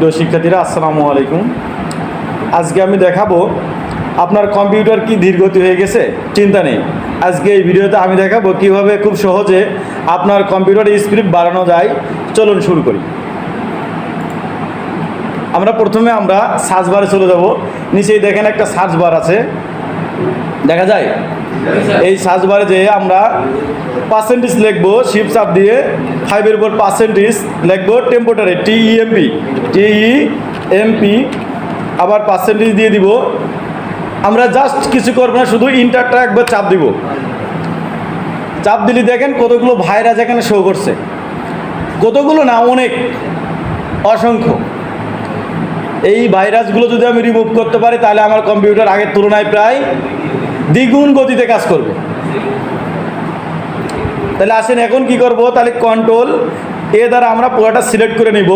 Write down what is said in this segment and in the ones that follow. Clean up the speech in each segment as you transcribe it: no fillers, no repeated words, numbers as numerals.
প্রিয় শিক্ষার্থীরা, আসসালামু আলাইকুম। আজকে আমি দেখাবো আপনার কম্পিউটার কি ধীরগতি হয়ে গেছে। চিন্তা নেই, আজকে এই ভিডিওতে আমি দেখাবো কিভাবে খুব সহজে আপনার কম্পিউটারের স্পিড বাড়ানো যায়। চলুন শুরু করি। প্রথমে আমরা সার্চ বারে চলে যাব। নিচেই দেখেন একটা সার্চ বার আছে, দেখা যায়। এই সার্চ বারে যেয়ে আমরা পার্সেন্টেজ লিখবো, শিফট চাপ দিয়ে 5-এর উপর পার্সেন্টেজ লিখবো, টেম্পোরারি TEMP, আবার পার্সেন্টেজ দিয়ে দিব। আমরা জাস্ট কিছু করবো না, শুধু ইন্টারটা একবার চাপ দিব। চাপ দিলে দেখেন কতগুলো ভাইরাস এখানে শো করছে। কতগুলো না, অনেক, অসংখ্য। এই ভাইরাসগুলো যদি আমি রিমুভ করতে পারি তাহলে আমার কম্পিউটার আগের তুলনায় প্রায় দ্বিগুণ গতিতে কাজ করবে। তাহলে আসেন এখন কি করব, তাহলে কন্ট্রোল এ দ্বারা আমরা পুরোটা সিলেক্ট করে নিব।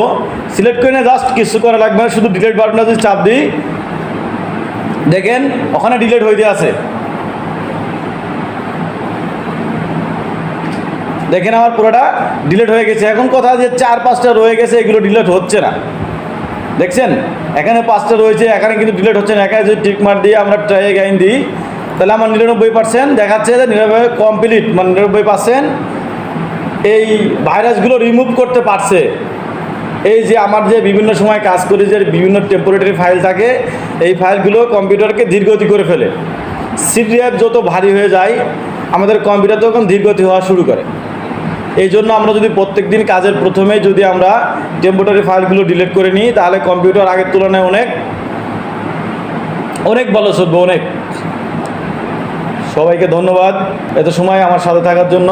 সিলেক্ট করে নিয়ে জাস্ট কিছু করা লাগবে না, শুধু ডিলিট বাটনটা যদি চাপ দিই দেখেন ওখানে ডিলিট হইতে আছে। দেখেন আমার পুরোটা ডিলিট হয়ে গেছে। এখন কথা যে 4-5টা রয়ে গেছে, এগুলো ডিলিট হচ্ছে না। দেখছেন এখানে 5টা রয়েছে, এখানে কিন্তু ডিলিট হচ্ছে না। এখানে যদি টিক মার দিয়ে আমরা ট্রাই অ্যাগাইন দিই তাহলে আমার 99% দেখাচ্ছে যে 99 কমপ্লিট, মানে 99% এই ভাইরাসগুলো রিমুভ করতে পারছে। এই যে আমার যে বিভিন্ন সময় কাজ করি, যে বিভিন্ন টেম্পোরারি ফাইল থাকে, এই ফাইলগুলো কম্পিউটারকে ধীরগতি করে ফেলে। সি ড্রাইভ যত ভারী হয়ে যায় আমাদের কম্পিউটার তখন ধীরগতি হওয়া শুরু করে। এই জন্য আমরা যদি প্রত্যেক দিন কাজের প্রথমেই যদি আমরা টেম্পোরারি ফাইলগুলো ডিলিট করে নিই তাহলে কম্পিউটার আগের তুলনায় অনেক অনেক ভালো চলবে, অনেক। সবাইকে ধন্যবাদ এত সময় আমার সাথে থাকার জন্য।